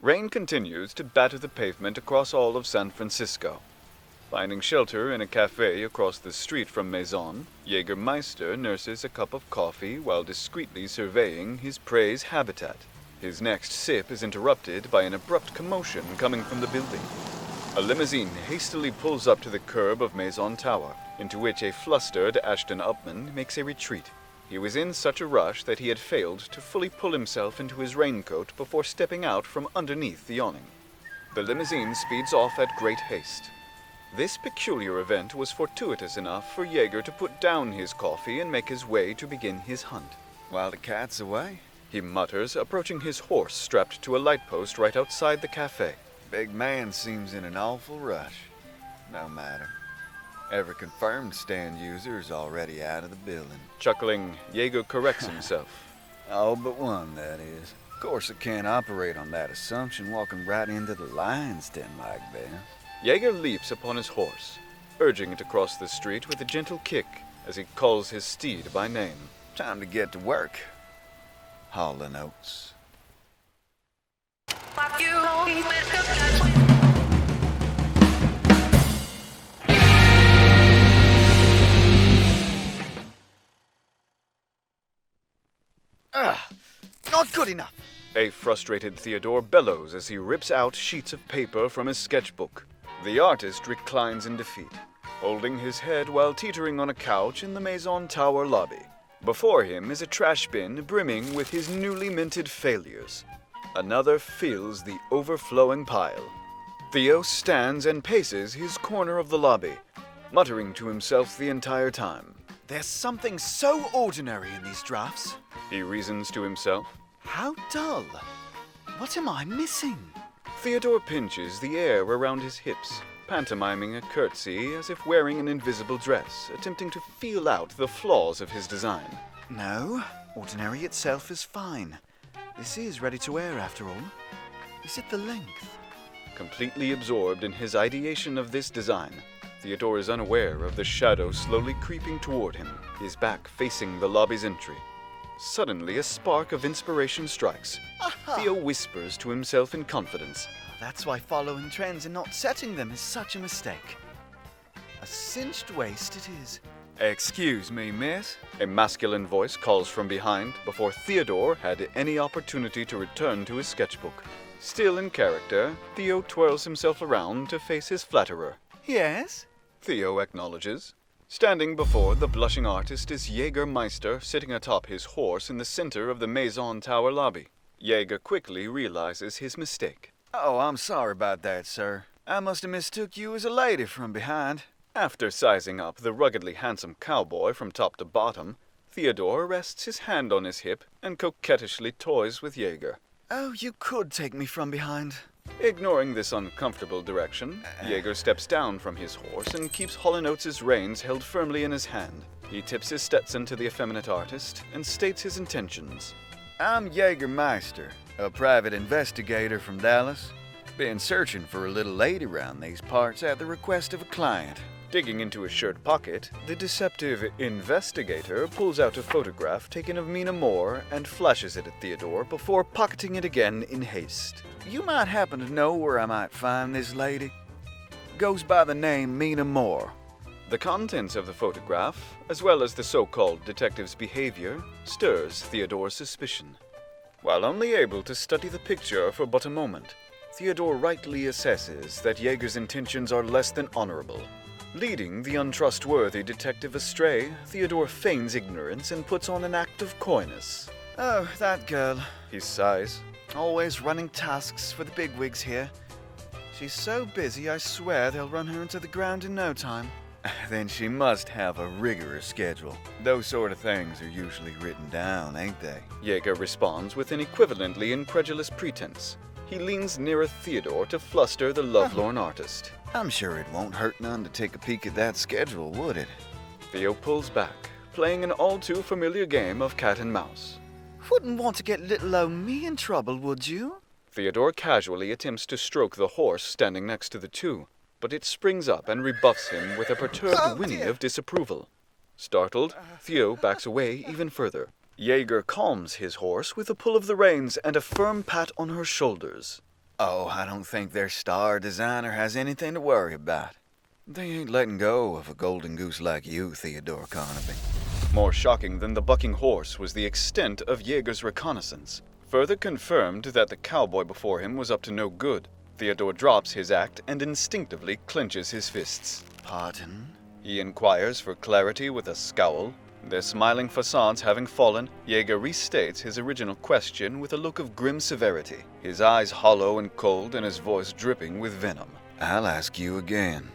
Rain continues to batter the pavement across all of San Francisco. Finding shelter in a cafe across the street from Maison, Jägermeister nurses a cup of coffee while discreetly surveying his prey's habitat. His next sip is interrupted by an abrupt commotion coming from the building. A limousine hastily pulls up to the curb of Maison Tower, into which a flustered Ashton Upman makes a retreat. He was in such a rush that he had failed to fully pull himself into his raincoat before stepping out from underneath the awning. The limousine speeds off at great haste. This peculiar event was fortuitous enough for Jaeger to put down his coffee and make his way to begin his hunt. While the cat's away, he mutters, approaching his horse strapped to a light post right outside the cafe. Big man seems in an awful rush. No matter. Every confirmed stand user is already out of the building. Chuckling, Jaeger corrects himself. All but one, that is. Of course, I can't operate on that assumption walking right into the lion's den like this. Jaeger leaps upon his horse, urging it across the street with a gentle kick as he calls his steed by name. Time to get to work. Hauling Oats. Not good enough. A frustrated Theodore bellows as he rips out sheets of paper from his sketchbook. The artist reclines in defeat, holding his head while teetering on a couch in the Maison Tower lobby. Before him is a trash bin brimming with his newly minted failures. Another fills the overflowing pile. Theo stands and paces his corner of the lobby, muttering to himself the entire time. There's something so ordinary in these drafts. He reasons to himself. How dull. What am I missing? Theodore pinches the air around his hips, pantomiming a curtsy as if wearing an invisible dress, attempting to feel out the flaws of his design. No, ordinary itself is fine. This is ready to wear after all. Is it the length? Completely absorbed in his ideation of this design, Theodore is unaware of the shadow slowly creeping toward him, his back facing the lobby's entry. Suddenly, a spark of inspiration strikes. Aha! Theo whispers to himself in confidence. That's why following trends and not setting them is such a mistake. A cinched waist it is. Excuse me, miss? A masculine voice calls from behind before Theodore had any opportunity to return to his sketchbook. Still in character, Theo twirls himself around to face his flatterer. Yes? Theo acknowledges. Standing before the blushing artist is Jägermeister sitting atop his horse in the center of the Maison Tower lobby. Jaeger quickly realizes his mistake. Oh, I'm sorry about that, sir. I must have mistook you as a lady from behind. After sizing up the ruggedly handsome cowboy from top to bottom, Theodore rests his hand on his hip and coquettishly toys with Jaeger. Oh, you could take me from behind. Ignoring this uncomfortable direction, Jaeger steps down from his horse and keeps Hall & Oates' reins held firmly in his hand. He tips his Stetson to the effeminate artist and states his intentions. I'm Jägermeister, a private investigator from Dallas. Been searching for a little lady around these parts at the request of a client. Digging into his shirt pocket, the deceptive investigator pulls out a photograph taken of Mina Moore and flashes it at Theodore before pocketing it again in haste. You might happen to know where I might find this lady? Goes by the name Mina Moore. The contents of the photograph, as well as the so-called detective's behavior, stirs Theodore's suspicion. While only able to study the picture for but a moment, Theodore rightly assesses that Jaeger's intentions are less than honorable. Leading the untrustworthy detective astray, Theodore feigns ignorance and puts on an act of coyness. Oh, that girl. He sighs. Always running tasks for the bigwigs here. She's so busy, I swear they'll run her into the ground in no time. Then she must have a rigorous schedule. Those sort of things are usually written down, ain't they? Jaeger responds with an equivalently incredulous pretense. He leans nearer Theodore to fluster the lovelorn artist. I'm sure it won't hurt none to take a peek at that schedule, would it? Theo pulls back, playing an all-too-familiar game of cat and mouse. Wouldn't want to get little old me in trouble, would you? Theodore casually attempts to stroke the horse standing next to the two, but it springs up and rebuffs him with a perturbed whinny of disapproval. Startled, Theo backs away even further. Jaeger calms his horse with a pull of the reins and a firm pat on her shoulders. Oh, I don't think their star designer has anything to worry about. They ain't letting go of a golden goose like you, Theodore Carnaby. More shocking than the bucking horse was the extent of Jaeger's reconnaissance. Further confirmed that the cowboy before him was up to no good. Theodore drops his act and instinctively clenches his fists. Pardon? He inquires for clarity with a scowl. Their smiling facades having fallen, Jaeger restates his original question with a look of grim severity, his eyes hollow and cold and his voice dripping with venom. I'll ask you again.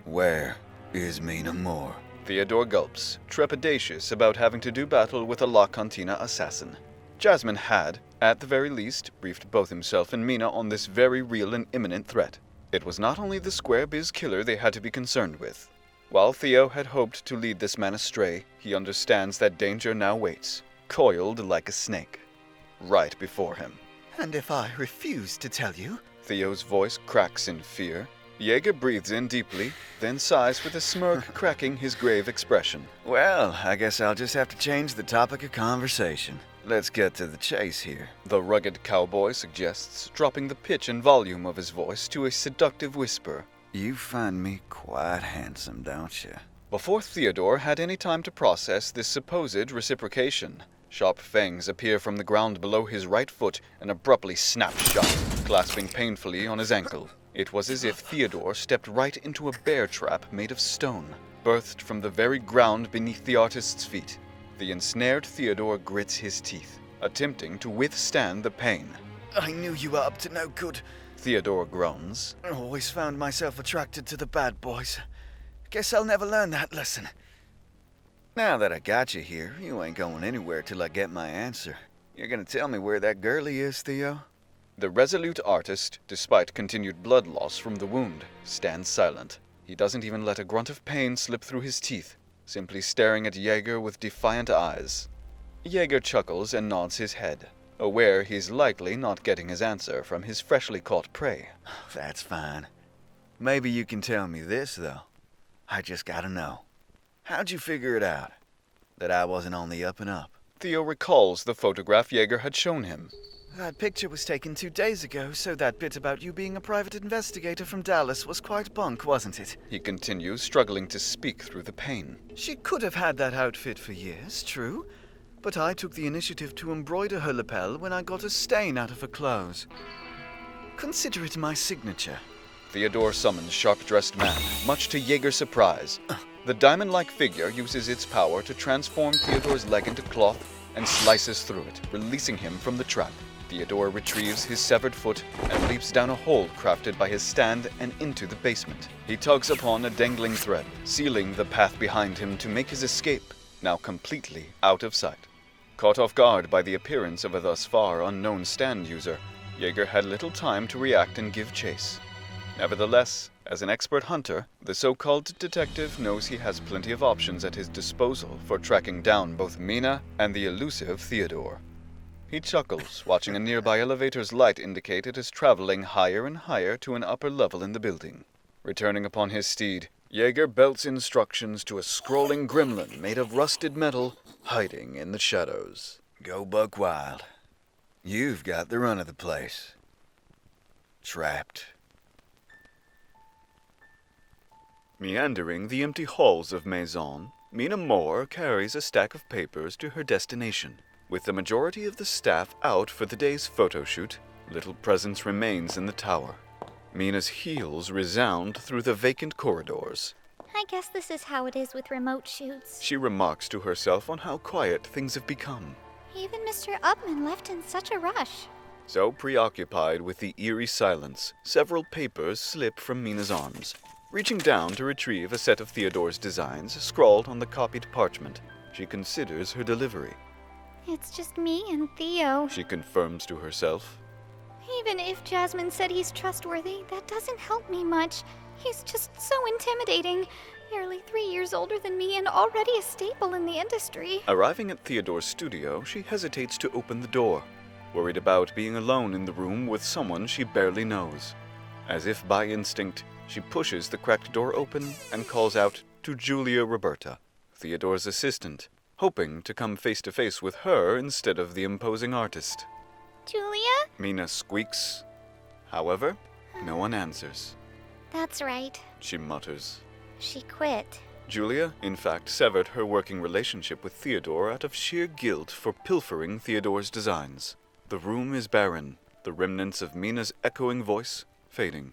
Where is Mina Moore? Theodore gulps, trepidatious about having to do battle with a La Cantina assassin. Jazmine had, at the very least, briefed both himself and Mina on this very real and imminent threat. It was not only the square biz killer they had to be concerned with. While Theo had hoped to lead this man astray, he understands that danger now waits, coiled like a snake, right before him. And if I refuse to tell you? Theo's voice cracks in fear. Jaeger breathes in deeply, then sighs with a smirk cracking his grave expression. Well, I guess I'll just have to change the topic of conversation. Let's get to the chase here. The rugged cowboy suggests, dropping the pitch and volume of his voice to a seductive whisper. You find me quite handsome, don't you? Before Theodore had any time to process this supposed reciprocation, sharp fangs appear from the ground below his right foot and abruptly snap shut, clasping painfully on his ankle. It was as if Theodore stepped right into a bear trap made of stone, birthed from the very ground beneath the artist's feet. The ensnared Theodore grits his teeth, attempting to withstand the pain. I knew you were up to no good. Theodore groans. I always found myself attracted to the bad boys. Guess I'll never learn that lesson. Now that I got you here, you ain't going anywhere till I get my answer. You're gonna tell me where that girlie is, Theo? The resolute artist, despite continued blood loss from the wound, stands silent. He doesn't even let a grunt of pain slip through his teeth, simply staring at Jaeger with defiant eyes. Jaeger chuckles and nods his head, aware he's likely not getting his answer from his freshly caught prey. That's fine. Maybe you can tell me this, though. I just gotta know. How'd you figure it out? That I wasn't on the up and up? Theo recalls the photograph Jaeger had shown him. That picture was taken 2 days ago, so that bit about you being a private investigator from Dallas was quite bunk, wasn't it? He continues, struggling to speak through the pain. She could have had that outfit for years, true. But I took the initiative to embroider her lapel when I got a stain out of her clothes. Consider it my signature. Theodore summons sharp-dressed man, much to Jaeger's surprise. The diamond-like figure uses its power to transform Theodore's leg into cloth and slices through it, releasing him from the trap. Theodore retrieves his severed foot and leaps down a hole crafted by his stand and into the basement. He tugs upon a dangling thread, sealing the path behind him to make his escape, now completely out of sight. Caught off guard by the appearance of a thus far unknown stand user, Jaeger had little time to react and give chase. Nevertheless, as an expert hunter, the so-called detective knows he has plenty of options at his disposal for tracking down both Mina and the elusive Theodore. He chuckles, watching a nearby elevator's light indicate it is traveling higher and higher to an upper level in the building. Returning upon his steed, Jaeger belts instructions to a scrolling gremlin made of rusted metal, hiding in the shadows. Go buck wild. You've got the run of the place. Trapped. Meandering the empty halls of Maison, Mina Moore carries a stack of papers to her destination. With the majority of the staff out for the day's photo shoot, little presence remains in the tower. Mina's heels resound through the vacant corridors. I guess this is how it is with remote shoots. She remarks to herself on how quiet things have become. Even Mr. Upman left in such a rush. So preoccupied with the eerie silence, several papers slip from Mina's arms. Reaching down to retrieve a set of Theodore's designs scrawled on the copied parchment, she considers her delivery. It's just me and Theo. She confirms to herself. Even if Jazmine said he's trustworthy, that doesn't help me much. He's just so intimidating. Nearly 3 years older than me and already a staple in the industry. Arriving at Theodore's studio, she hesitates to open the door, worried about being alone in the room with someone she barely knows. As if by instinct, she pushes the cracked door open and calls out to Julia Roberta, Theodore's assistant, hoping to come face to face with her instead of the imposing artist. Julia? Mina squeaks. However, no one answers. That's right. She mutters. She quit. Julia, in fact, severed her working relationship with Theodore out of sheer guilt for pilfering Theodore's designs. The room is barren, the remnants of Mina's echoing voice fading.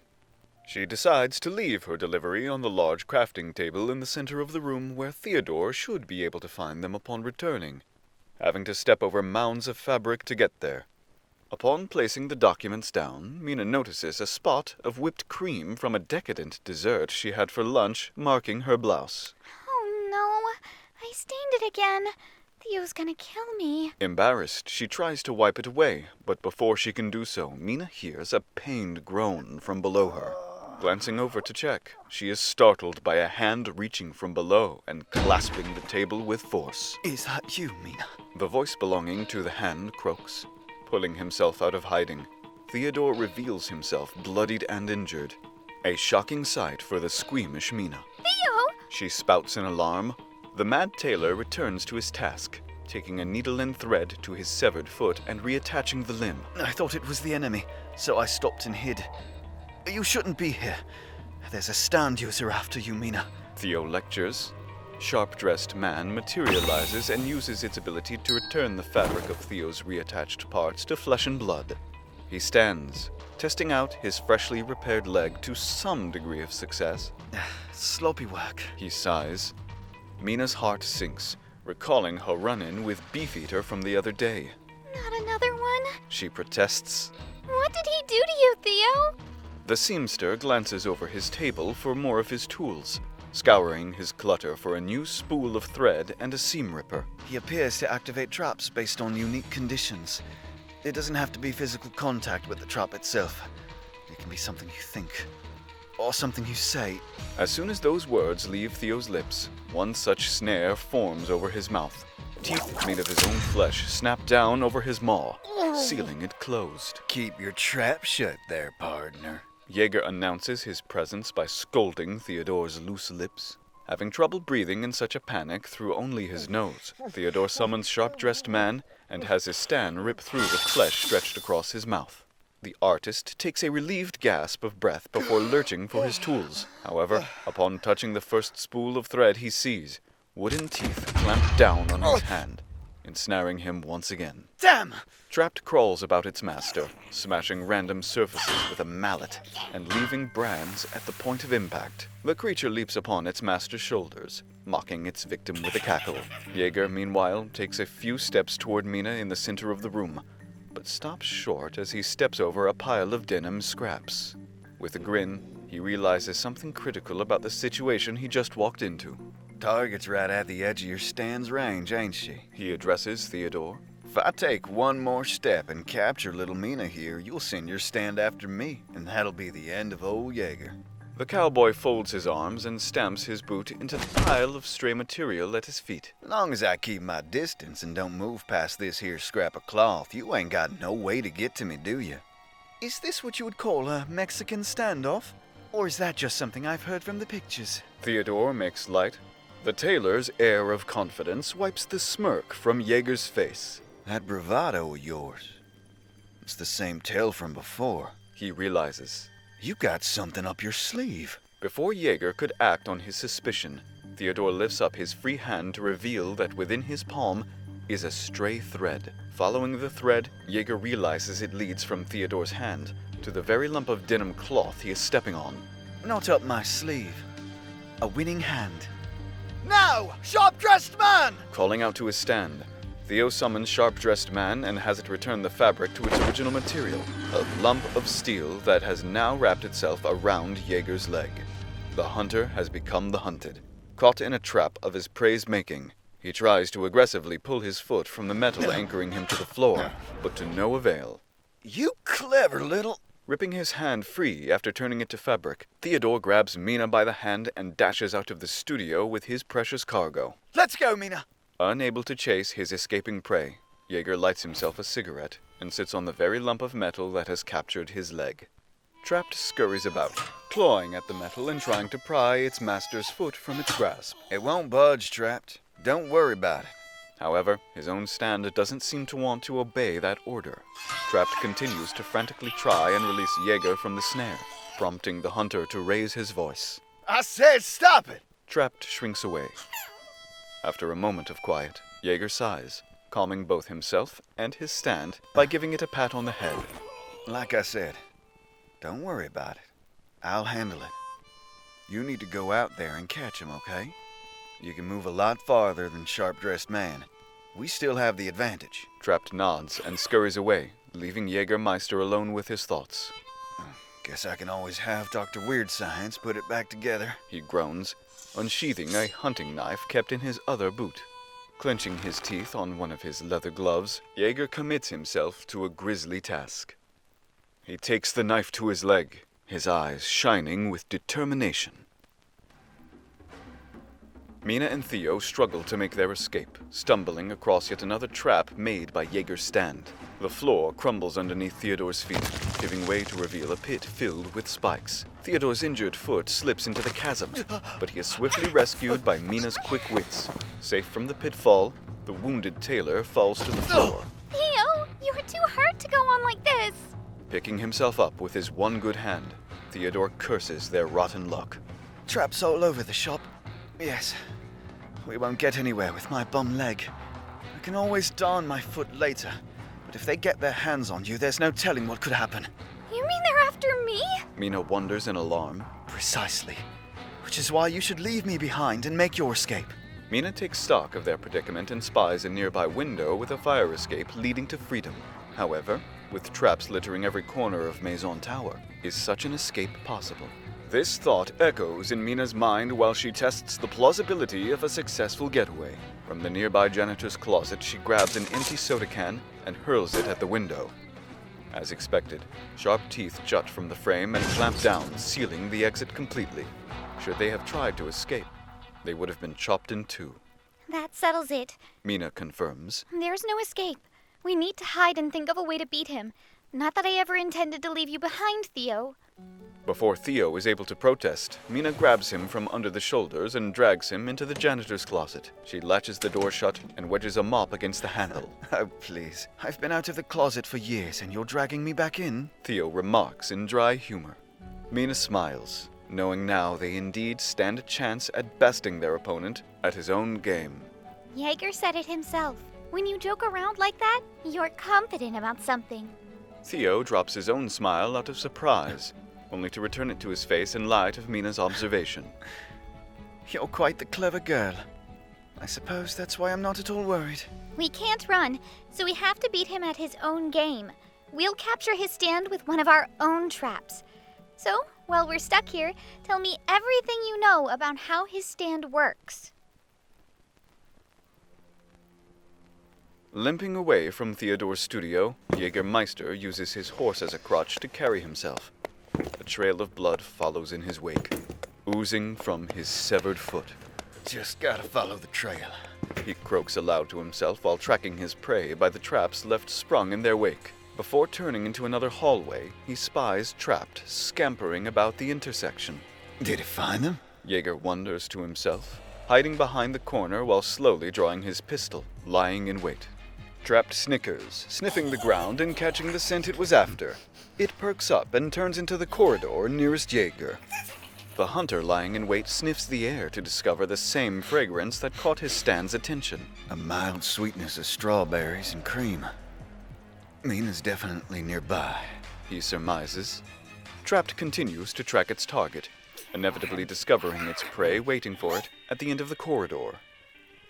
She decides to leave her delivery on the large crafting table in the center of the room where Theodore should be able to find them upon returning, having to step over mounds of fabric to get there. Upon placing the documents down, Mina notices a spot of whipped cream from a decadent dessert she had for lunch marking her blouse. Oh no, I stained it again. Theo's gonna kill me. Embarrassed, she tries to wipe it away, but before she can do so, Mina hears a pained groan from below her. Glancing over to check, she is startled by a hand reaching from below and clasping the table with force. Is that you, Mina? The voice belonging to the hand croaks. Pulling himself out of hiding, Theodore reveals himself bloodied and injured. A shocking sight for the squeamish Mina. Theo! She spouts in alarm. The mad tailor returns to his task, taking a needle and thread to his severed foot and reattaching the limb. I thought it was the enemy, so I stopped and hid. You shouldn't be here. There's a stand user after you, Mina. Theo lectures. Sharp-dressed man materializes and uses its ability to return the fabric of Theo's reattached parts to flesh and blood. He stands, testing out his freshly repaired leg to some degree of success. Sloppy work. He sighs. Mina's heart sinks, recalling her run-in with Beefeater from the other day. Not another one? She protests. What did he do to you, Theo? The seamster glances over his table for more of his tools, scouring his clutter for a new spool of thread and a seam ripper. He appears to activate traps based on unique conditions. It doesn't have to be physical contact with the trap itself. It can be something you think, or something you say. As soon as those words leave Theo's lips, one such snare forms over his mouth. Teeth made of his own flesh snap down over his maw, sealing it closed. Keep your trap shut there, partner. Jaeger announces his presence by scolding Theodore's loose lips. Having trouble breathing in such a panic through only his nose, Theodore summons sharp-dressed man and has his stand rip through the flesh stretched across his mouth. The artist takes a relieved gasp of breath before lurching for his tools. However, upon touching the first spool of thread he sees, wooden teeth clamp down on his hand, ensnaring him once again. Damn! Trapped crawls about its master, smashing random surfaces with a mallet and leaving brands at the point of impact. The creature leaps upon its master's shoulders, mocking its victim with a cackle. Jaeger, meanwhile, takes a few steps toward Mina in the center of the room, but stops short as he steps over a pile of denim scraps. With a grin, he realizes something critical about the situation he just walked into. Target's right at the edge of your stand's range, ain't she? He addresses Theodore. If I take one more step and capture little Mina here, you'll send your stand after me, and that'll be the end of old Jaeger. The cowboy folds his arms and stamps his boot into the pile of stray material at his feet. Long as I keep my distance and don't move past this here scrap of cloth, you ain't got no way to get to me, do you? Is this what you would call a Mexican standoff? Or is that just something I've heard from the pictures? Theodore makes light. The tailor's air of confidence wipes the smirk from Jaeger's face. That bravado of yours, it's the same tale from before. He realizes. You got something up your sleeve. Before Jaeger could act on his suspicion, Theodore lifts up his free hand to reveal that within his palm is a stray thread. Following the thread, Jaeger realizes it leads from Theodore's hand to the very lump of denim cloth he is stepping on. Not up my sleeve. A winning hand. Now, sharp-dressed man! Calling out to his stand, Theo summons sharp-dressed man and has it return the fabric to its original material, a lump of steel that has now wrapped itself around Jaeger's leg. The hunter has become the hunted. Caught in a trap of his prey's making, he tries to aggressively pull his foot from the metal anchoring him to the floor, but to no avail. You clever little... Ripping his hand free after turning it to fabric, Theodore grabs Mina by the hand and dashes out of the studio with his precious cargo. Let's go, Mina! Unable to chase his escaping prey, Jaeger lights himself a cigarette and sits on the very lump of metal that has captured his leg. Trapped scurries about, clawing at the metal and trying to pry its master's foot from its grasp. It won't budge, Trapped. Don't worry about it. However, his own stand doesn't seem to want to obey that order. Trapped continues to frantically try and release Jaeger from the snare, prompting the hunter to raise his voice. I said stop it! Trapped shrinks away. After a moment of quiet, Jaeger sighs, calming both himself and his stand by giving it a pat on the head. Like I said, don't worry about it. I'll handle it. You need to go out there and catch him, okay? You can move a lot farther than sharp-dressed man. We still have the advantage. Trapped nods and scurries away, leaving Jägermeister alone with his thoughts. Guess I can always have Dr. Weird Science put it back together. He groans, unsheathing a hunting knife kept in his other boot. Clenching his teeth on one of his leather gloves, Jaeger commits himself to a grisly task. He takes the knife to his leg, his eyes shining with determination. Mina and Theo struggle to make their escape, stumbling across yet another trap made by Jaeger's stand. The floor crumbles underneath Theodore's feet, giving way to reveal a pit filled with spikes. Theodore's injured foot slips into the chasm, but he is swiftly rescued by Mina's quick wits. Safe from the pitfall, the wounded tailor falls to the floor. Theo, you are too hurt to go on like this. Picking himself up with his one good hand, Theodore curses their rotten luck. Traps all over the shop. Yes. We won't get anywhere with my bum leg. I can always darn my foot later, but if they get their hands on you, there's no telling what could happen. You mean they're after me? Mina wonders in alarm. Precisely. Which is why you should leave me behind and make your escape. Mina takes stock of their predicament and spies a nearby window with a fire escape leading to freedom. However, with traps littering every corner of Maison Tower, is such an escape possible? This thought echoes in Mina's mind while she tests the plausibility of a successful getaway. From the nearby janitor's closet, she grabs an empty soda can and hurls it at the window. As expected, sharp teeth jut from the frame and clamp down, sealing the exit completely. Should they have tried to escape, they would have been chopped in two. That settles it. Mina confirms. There's no escape. We need to hide and think of a way to beat him. Not that I ever intended to leave you behind, Theo. Before Theo is able to protest, Mina grabs him from under the shoulders and drags him into the janitor's closet. She latches the door shut and wedges a mop against the handle. Oh, please. I've been out of the closet for years and you're dragging me back in? Theo remarks in dry humor. Mina smiles, knowing now they indeed stand a chance at besting their opponent at his own game. Jaeger said it himself. When you joke around like that, you're confident about something. Theo drops his own smile out of surprise, only to return it to his face in light of Mina's observation. You're quite the clever girl. I suppose that's why I'm not at all worried. We can't run, so we have to beat him at his own game. We'll capture his stand with one of our own traps. So, while we're stuck here, tell me everything you know about how his stand works. Limping away from Theodore's studio, Jägermeister uses his horse as a crutch to carry himself. A trail of blood follows in his wake, oozing from his severed foot. Just gotta follow the trail. He croaks aloud to himself while tracking his prey by the traps left sprung in their wake. Before turning into another hallway, he spies Trapped scampering about the intersection. Did he find them? Jaeger wonders to himself, hiding behind the corner while slowly drawing his pistol, lying in wait. Trapped snickers, sniffing the ground and catching the scent it was after. It perks up and turns into the corridor nearest Jaeger. The hunter lying in wait sniffs the air to discover the same fragrance that caught his stand's attention. A mild sweetness of strawberries and cream. Mina's definitely nearby. He surmises. Trapped continues to track its target, inevitably discovering its prey waiting for it at the end of the corridor.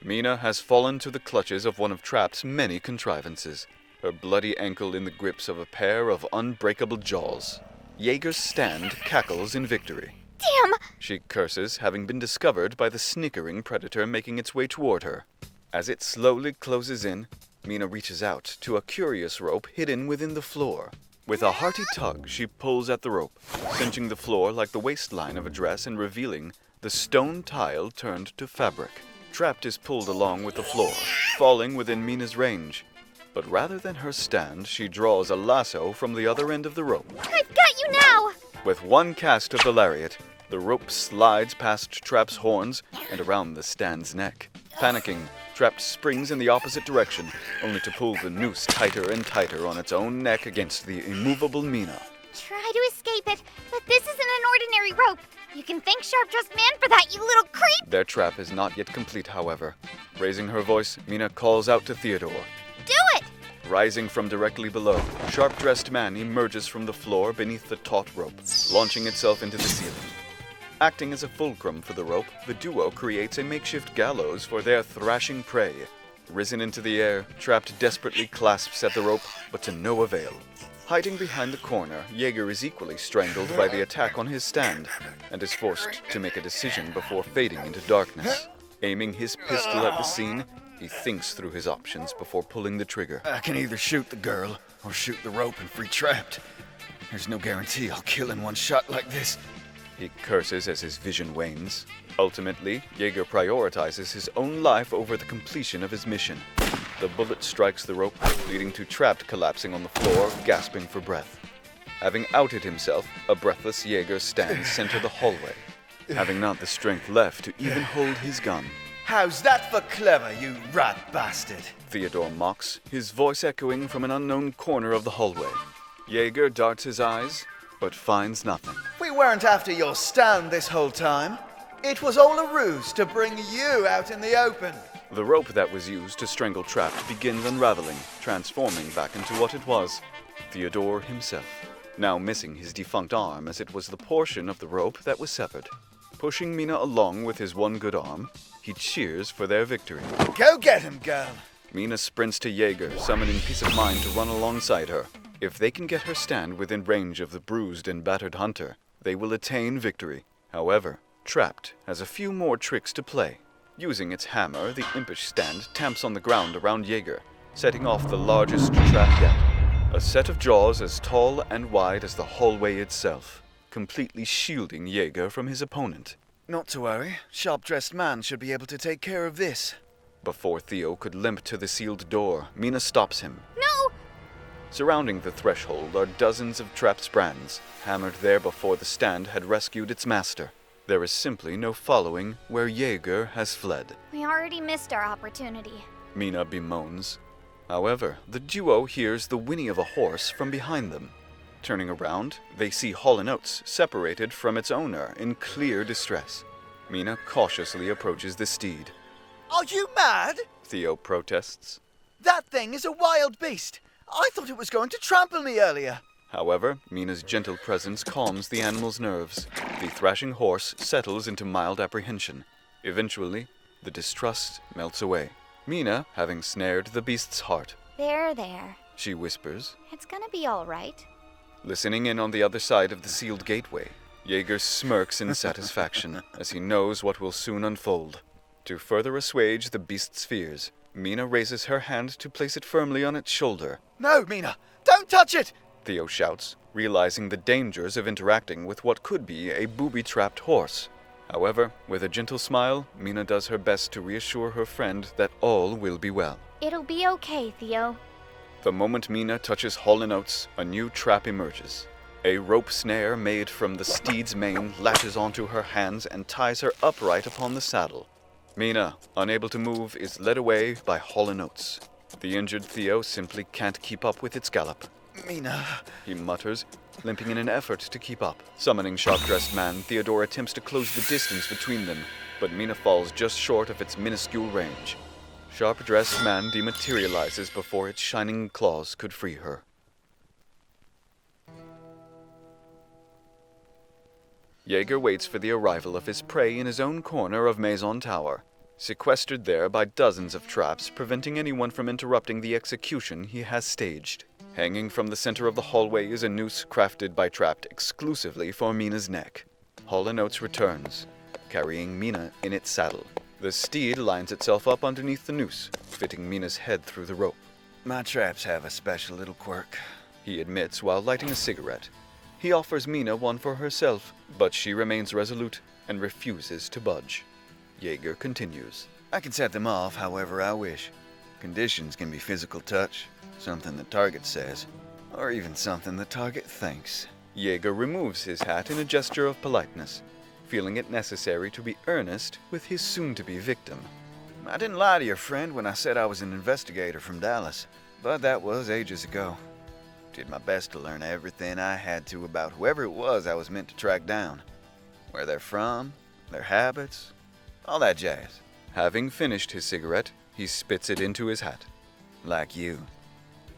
Mina has fallen to the clutches of one of Trapped's many contrivances, her bloody ankle in the grips of a pair of unbreakable jaws. Jaeger's stand cackles in victory. Damn! She curses, having been discovered by the snickering predator making its way toward her. As it slowly closes in, Mina reaches out to a curious rope hidden within the floor. With a hearty tug, she pulls at the rope, cinching the floor like the waistline of a dress and revealing the stone tile turned to fabric. Trapped is pulled along with the floor, falling within Mina's range. But rather than her stand, she draws a lasso from the other end of the rope. I've got you now! With one cast of the lariat, the rope slides past Trapp's horns and around the stand's neck. Panicking, Trapped springs in the opposite direction, only to pull the noose tighter and tighter on its own neck against the immovable Mina. Try to escape it, but this isn't an ordinary rope. You can thank Sharp-Dressed Man for that, you little creep! Their trap is not yet complete, however. Raising her voice, Mina calls out to Theodore. Do it! Rising from directly below, Sharp-Dressed Man emerges from the floor beneath the taut rope, launching itself into the ceiling. Acting as a fulcrum for the rope, the duo creates a makeshift gallows for their thrashing prey. Risen into the air, Trapped desperately clasps at the rope, but to no avail. Hiding behind the corner, Jaeger is equally strangled by the attack on his stand, and is forced to make a decision before fading into darkness. Aiming his pistol at the scene, he thinks through his options before pulling the trigger. I can either shoot the girl or shoot the rope and free Trapped. There's no guarantee I'll kill in one shot like this. He curses as his vision wanes. Ultimately, Jaeger prioritizes his own life over the completion of his mission. The bullet strikes the rope, leading to Trapped collapsing on the floor, gasping for breath. Having outed himself, a breathless Jaeger stands center the hallway, having not the strength left to even hold his gun. How's that for clever, you rat bastard? Theodore mocks, his voice echoing from an unknown corner of the hallway. Jaeger darts his eyes, but finds nothing. We weren't after your stand this whole time. It was all a ruse to bring you out in the open. The rope that was used to strangle Trapped begins unraveling, transforming back into what it was, Theodore himself, now missing his defunct arm as it was the portion of the rope that was severed. Pushing Mina along with his one good arm, he cheers for their victory. Go get him, girl. Mina sprints to Jaeger, summoning peace of mind to run alongside her. If they can get her stand within range of the bruised and battered hunter, they will attain victory. However, Trapped has a few more tricks to play. Using its hammer, the impish stand tamps on the ground around Jaeger, setting off the largest trap yet. A set of jaws as tall and wide as the hallway itself, completely shielding Jaeger from his opponent. Not to worry. Sharp-Dressed Man should be able to take care of this. Before Theo could limp to the sealed door, Mina stops him. No! Surrounding the threshold are dozens of Trapped brands, hammered there before the stand had rescued its master. There is simply no following where Jaeger has fled. We already missed our opportunity. Mina bemoans. However, the duo hears the whinny of a horse from behind them. Turning around, they see Hall & Oates separated from its owner in clear distress. Mina cautiously approaches the steed. Are you mad? Theo protests. That thing is a wild beast. I thought it was going to trample me earlier. However, Mina's gentle presence calms the animal's nerves. The thrashing horse settles into mild apprehension. Eventually, the distrust melts away. Mina, having snared the beast's heart, There. she whispers. It's gonna be all right. Listening in on the other side of the sealed gateway, Jaeger smirks in satisfaction as he knows what will soon unfold. To further assuage the beast's fears, Mina raises her hand to place it firmly on its shoulder. No, Mina, don't touch it! Theo shouts, realizing the dangers of interacting with what could be a booby-trapped horse. However, with a gentle smile, Mina does her best to reassure her friend that all will be well. It'll be okay, Theo. The moment Mina touches Hall & Oates, a new trap emerges. A rope snare made from the steed's mane latches onto her hands and ties her upright upon the saddle. Mina, unable to move, is led away by Hall & Oates. The injured Theo simply can't keep up with its gallop. Mina. He mutters, limping in an effort to keep up. Summoning Sharp-Dressed Man, Theodore attempts to close the distance between them, but Mina falls just short of its minuscule range. Sharp-Dressed Man dematerializes before its shining claws could free her. Jaeger waits for the arrival of his prey in his own corner of Maison Tower, sequestered there by dozens of traps preventing anyone from interrupting the execution he has staged. Hanging from the center of the hallway is a noose crafted by Trapped exclusively for Mina's neck. Hall & Oates returns, carrying Mina in its saddle. The steed lines itself up underneath the noose, fitting Mina's head through the rope. My traps have a special little quirk. He admits while lighting a cigarette. He offers Mina one for herself, but she remains resolute and refuses to budge. Jaeger continues. I can set them off however I wish. Conditions can be physical touch, something the target says, or even something the target thinks. Jaeger removes his hat in a gesture of politeness, feeling it necessary to be earnest with his soon-to-be victim. I didn't lie to your friend when I said I was an investigator from Dallas, but that was ages ago. Did my best to learn everything I had to about whoever it was I was meant to track down. Where they're from, their habits, all that jazz. Having finished his cigarette, he spits it into his hat. Like you.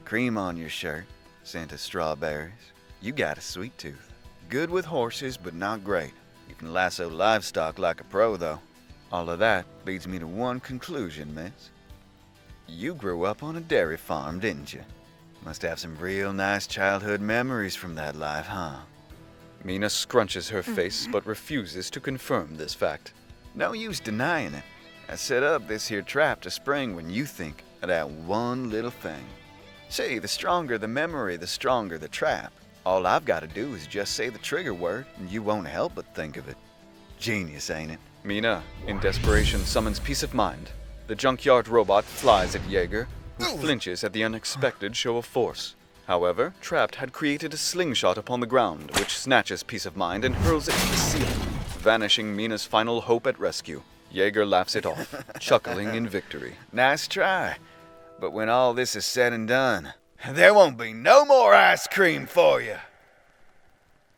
Cream on your shirt, scent of strawberries. You got a sweet tooth. Good with horses, but not great. You can lasso livestock like a pro, though. All of that leads me to one conclusion, miss. You grew up on a dairy farm, didn't you? Must have some real nice childhood memories from that life, huh? Mina scrunches her face but refuses to confirm this fact. No use denying it. I set up this here trap to spring when you think of that one little thing. See, the stronger the memory, the stronger the trap. All I've got to do is just say the trigger word, and you won't help but think of it. Genius, ain't it? Mina, in desperation, summons peace of mind. The junkyard robot flies at Jaeger, who flinches at the unexpected show of force. However, Trapped had created a slingshot upon the ground, which snatches peace of mind and hurls it to the ceiling, vanishing Mina's final hope at rescue. Jaeger laughs it off, chuckling in victory. Nice try. But when all this is said and done, there won't be no more ice cream for you.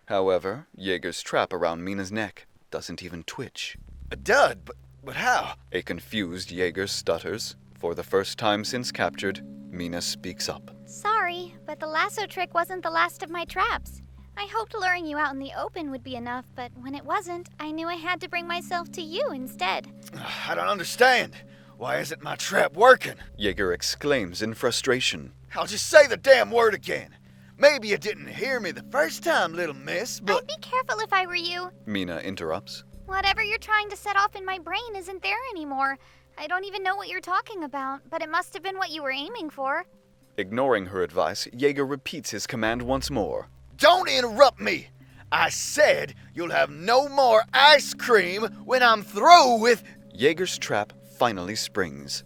However, Jaeger's trap around Mina's neck doesn't even twitch. A dud, but how? A confused Jaeger stutters. For the first time since captured, Mina speaks up. Sorry, but the lasso trick wasn't the last of my traps. I hoped luring you out in the open would be enough, but when it wasn't, I knew I had to bring myself to you instead. I don't understand. Why isn't my trap working? Jaeger exclaims in frustration. I'll just say the damn word again. Maybe you didn't hear me the first time, little miss, but... I'd be careful if I were you. Mina interrupts. Whatever you're trying to set off in my brain isn't there anymore. I don't even know what you're talking about, but it must have been what you were aiming for. Ignoring her advice, Jaeger repeats his command once more. Don't interrupt me! I said you'll have no more ice cream when I'm through with... Jaeger's trap finally springs.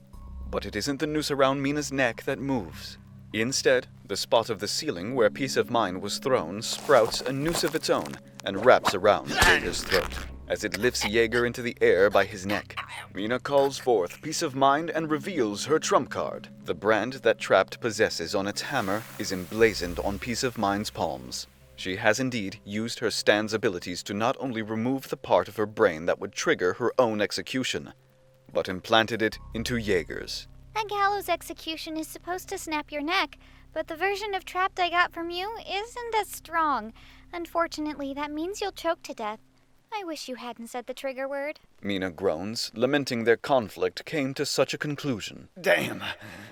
But it isn't the noose around Mina's neck that moves. Instead, the spot of the ceiling where peace of mind was thrown sprouts a noose of its own and wraps around Jaeger's throat. As it lifts Jaeger into the air by his neck, Mina calls forth peace of mind and reveals her trump card. The brand that Trapped possesses on its hammer is emblazoned on peace of mind's palms. She has indeed used her stand's abilities to not only remove the part of her brain that would trigger her own execution, but implanted it into Jaeger's. A gallows execution is supposed to snap your neck, but the version of Trapped I got from you isn't as strong. Unfortunately, that means you'll choke to death. I wish you hadn't said the trigger word. Mina groans, lamenting their conflict came to such a conclusion. Damn.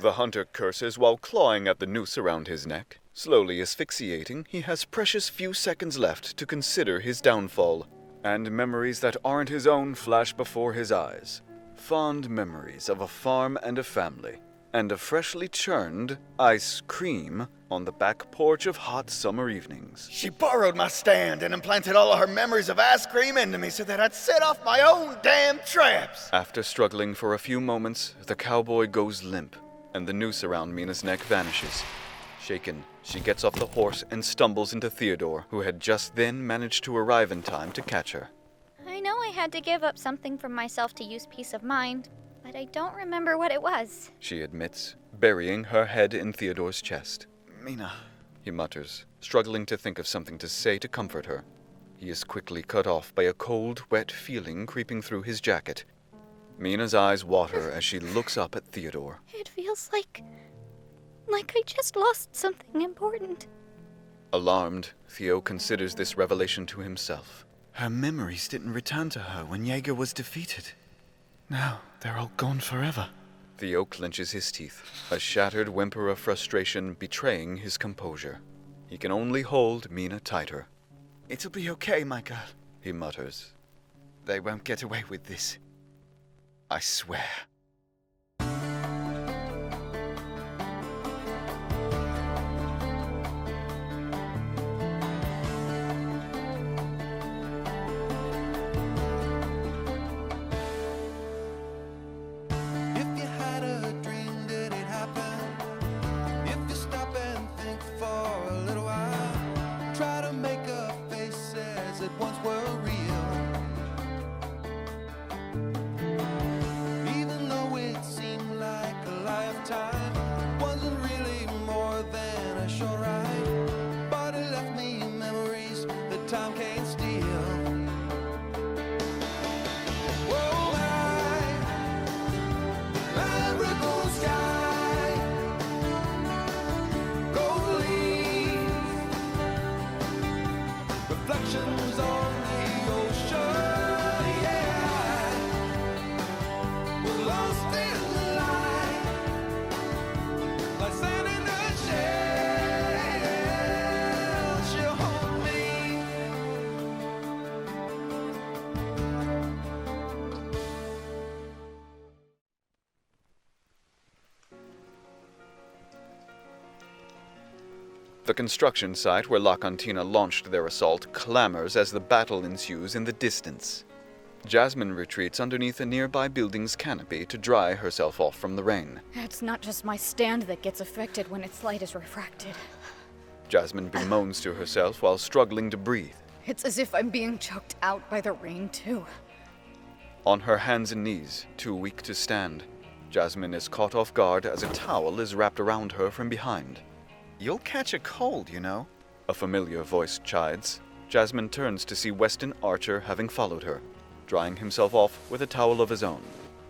The hunter curses while clawing at the noose around his neck. Slowly asphyxiating, he has precious few seconds left to consider his downfall. And memories that aren't his own flash before his eyes. Fond memories of a farm and a family. And a freshly churned ice cream on the back porch of hot summer evenings. She borrowed my stand and implanted all of her memories of ice cream into me so that I'd set off my own damn traps. After struggling for a few moments, the cowboy goes limp, and the noose around Mina's neck vanishes. Shaken, she gets off the horse and stumbles into Theodore, who had just then managed to arrive in time to catch her. I know I had to give up something from myself to use peace of mind, but I don't remember what it was. She admits, burying her head in Theodore's chest. Mina, He mutters, struggling to think of something to say to comfort her. He is quickly cut off by a cold, wet feeling creeping through his jacket. Mina's eyes water as she looks up at Theodore. It feels like I just lost something important. Alarmed, Theo considers this revelation to himself. Her memories didn't return to her when Jaeger was defeated. Now they're all gone forever. Theo clenches his teeth, a shattered whimper of frustration betraying his composure. He can only hold Mina tighter. It'll be okay, my girl, He mutters. They won't get away with this. I swear. Once were real. Even time can't steal. Oh, my miracle sky, gold leaves, reflections on the ocean, yeah. We're lost in the light, like sand in the shell. She'll hold me. The construction site where La Cantina launched their assault clamors as the battle ensues in the distance. Jazmine retreats underneath a nearby building's canopy to dry herself off from the rain. It's not just my stand that gets affected when its light is refracted. Jazmine bemoans to herself while struggling to breathe. It's as if I'm being choked out by the rain, too. On her hands and knees, too weak to stand, Jazmine is caught off guard as a towel is wrapped around her from behind. You'll catch a cold, you know. A familiar voice chides. Jazmine turns to see Weston Archer having followed her, drying himself off with a towel of his own.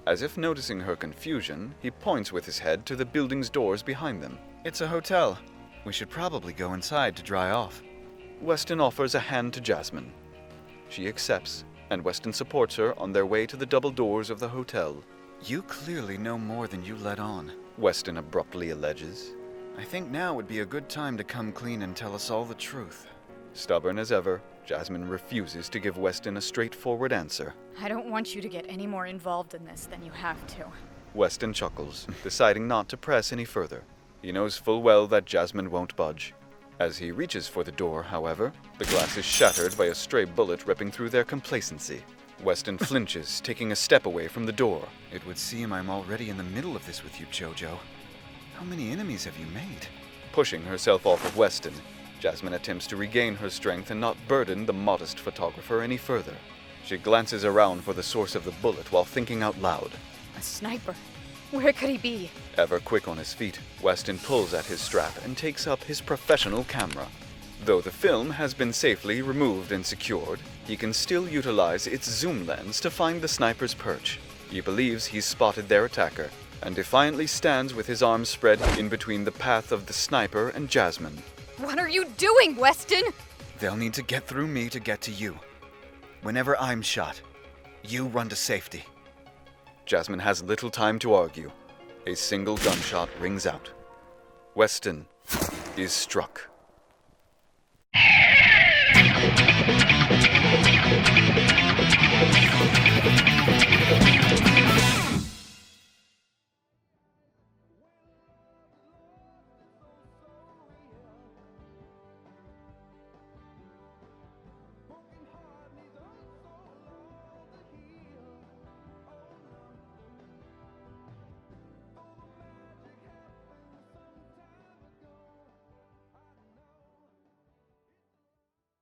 As if noticing her confusion, he points with his head to the building's doors behind them. It's a hotel. We should probably go inside to dry off. Weston offers a hand to Jazmine. She accepts, and Weston supports her on their way to the double doors of the hotel. You clearly know more than you let on. Weston abruptly alleges. I think now would be a good time to come clean and tell us all the truth. Stubborn as ever, Jazmine refuses to give Weston a straightforward answer. I don't want you to get any more involved in this than you have to. Weston chuckles, deciding not to press any further. He knows full well that Jazmine won't budge. As he reaches for the door, however, the glass is shattered by a stray bullet ripping through their complacency. Weston flinches, taking a step away from the door. It would seem I'm already in the middle of this with you, JoJo. How many enemies have you made? Pushing herself off of Weston, Jazmine attempts to regain her strength and not burden the modest photographer any further. She glances around for the source of the bullet while thinking out loud. A sniper? Where could he be? Ever quick on his feet, Weston pulls at his strap and takes up his professional camera. Though the film has been safely removed and secured, he can still utilize its zoom lens to find the sniper's perch. He believes he's spotted their attacker, and defiantly stands with his arms spread in between the path of the sniper and Jazmine. What are you doing, Weston? They'll need to get through me to get to you. Whenever I'm shot, you run to safety. Jazmine has little time to argue. A single gunshot rings out. Weston is struck.